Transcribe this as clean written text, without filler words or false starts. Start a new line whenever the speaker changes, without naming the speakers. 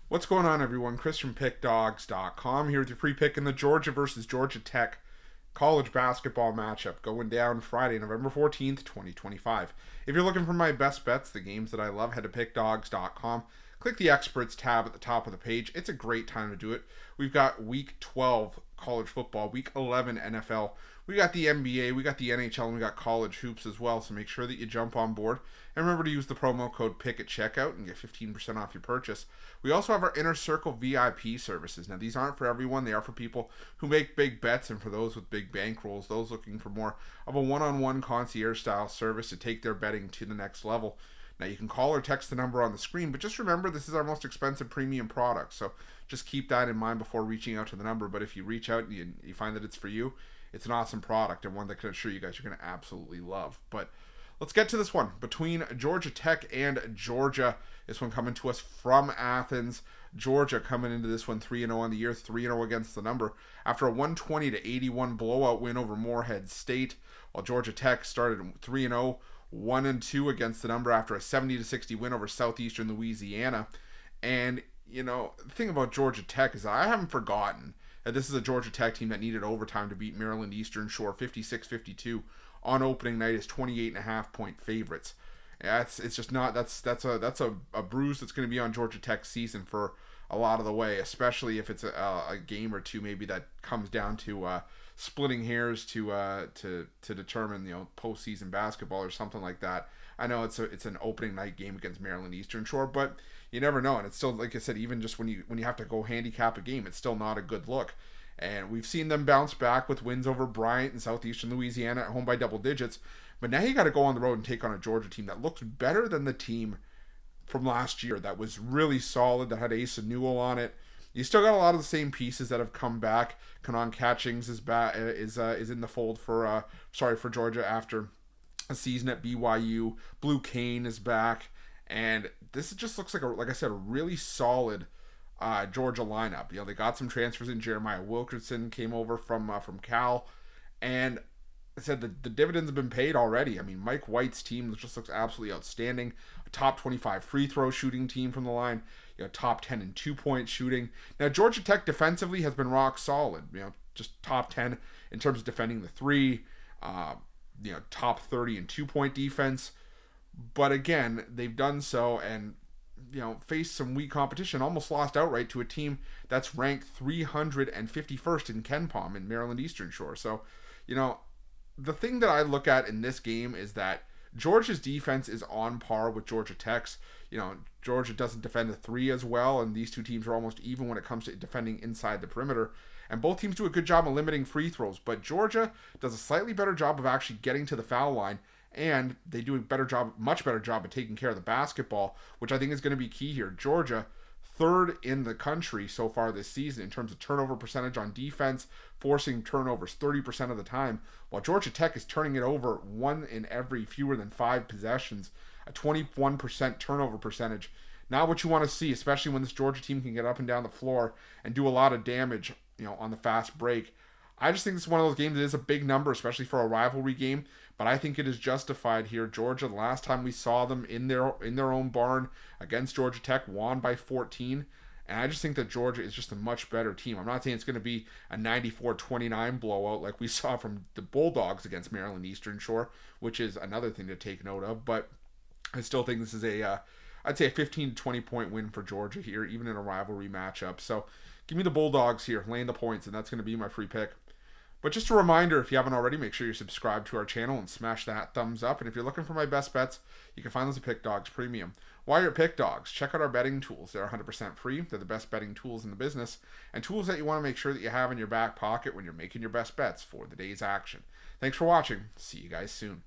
What's going on, everyone? Chris from Pickdawgz.com here with your free pick in the Georgia versus Georgia Tech college basketball matchup going down Friday, November 14th, 2025. If you're looking for my best bets, the games that I love, head to Pickdawgz.com. Click the Experts tab at the top of the page. It's a great time to do it. We've got Week 12 college football, Week 11 NFL. We got the NBA, we got the NHL, and we got college hoops as well. So make sure that you jump on board. And remember to use the promo code PICK at checkout and get 15% off your purchase. We also have our Inner Circle VIP services. Now, these aren't for everyone. They are for people who make big bets and for those with big bankrolls, those looking for more of a one-on-one concierge-style service to take their betting to the next level. Now, you can call or text the number on the screen, but just remember this is our most expensive premium product. So just keep that in mind before reaching out to the number. But if you reach out and you find that it's for you, it's an awesome product and one that can assure you guys you're going to absolutely love. But let's get to this one between Georgia Tech and Georgia. This one coming to us from Athens. Georgia coming into this one 3-0 on the year, 3-0 against the number after a 120-81 blowout win over Morehead State, while Georgia Tech started 3-0, 1-2 against the number after a 70-60 win over Southeastern Louisiana. And, you know, the thing about Georgia Tech is I haven't forgotten that this is a Georgia Tech team that needed overtime to beat Maryland Eastern Shore 56-52 on opening night as 28.5-point favorites. It's just not that's a bruise that's going to be on Georgia Tech's season for a lot of the way, especially if it's a game or two maybe that comes down to splitting hairs to determine postseason basketball or something like that. I know it's an opening night game against Maryland Eastern Shore, but you never know, and it's still, like I said, even just when you have to go handicap a game, it's still not a good look. And we've seen them bounce back with wins over Bryant and Southeastern Louisiana at home by double digits. But now you got to go on the road and take on a Georgia team that looks better than the team from last year that was really solid, that had Asa Newell on it. You still got a lot of the same pieces that have come back. Kanan Catchings is in the fold for Georgia after a season at BYU. Blue Kane is back, and this just looks like a really solid Georgia lineup. They got some transfers in. Jeremiah Wilkerson came over from Cal, and I said the dividends have been paid already. I mean, Mike White's team just looks absolutely outstanding. A top 25 free throw shooting team from the line. Top 10 in 2-point shooting. Now, Georgia Tech defensively has been rock solid. Just top 10 in terms of defending the three. Top 30 in 2-point defense. But again, they've done so and faced some weak competition, almost lost outright to a team that's ranked 351st in KenPom in Maryland Eastern Shore. So, the thing that I look at in this game is that Georgia's defense is on par with Georgia Tech's. Georgia doesn't defend the three as well, and these two teams are almost even when it comes to defending inside the perimeter. And both teams do a good job of limiting free throws, but Georgia does a slightly better job of actually getting to the foul line, and they do much better job of taking care of the basketball, which I think is going to be key here. Georgia, third in the country so far this season in terms of turnover percentage on defense, forcing turnovers 30% of the time, while Georgia Tech is turning it over one in every fewer than 5 possessions, a 21% turnover percentage. Not what you want to see, especially when this Georgia team can get up and down the floor and do a lot of damage, on the fast break. I just think this is one of those games that is a big number, especially for a rivalry game, but I think it is justified here. Georgia, the last time we saw them in their own barn against Georgia Tech, won by 14, and I just think that Georgia is just a much better team. I'm not saying it's going to be a 94-29 blowout like we saw from the Bulldogs against Maryland Eastern Shore, which is another thing to take note of, but I still think this is I'd say a 15 to 20 point win for Georgia here, even in a rivalry matchup. So give me the Bulldogs here, laying the points, and that's going to be my free pick. But just a reminder, if you haven't already, make sure you're subscribed to our channel and smash that thumbs up. And if you're looking for my best bets, you can find those at Pickdawgz Premium. While you're at Pickdawgz, check out our betting tools. They're 100% free. They're the best betting tools in the business, and tools that you want to make sure that you have in your back pocket when you're making your best bets for the day's action. Thanks for watching. See you guys soon.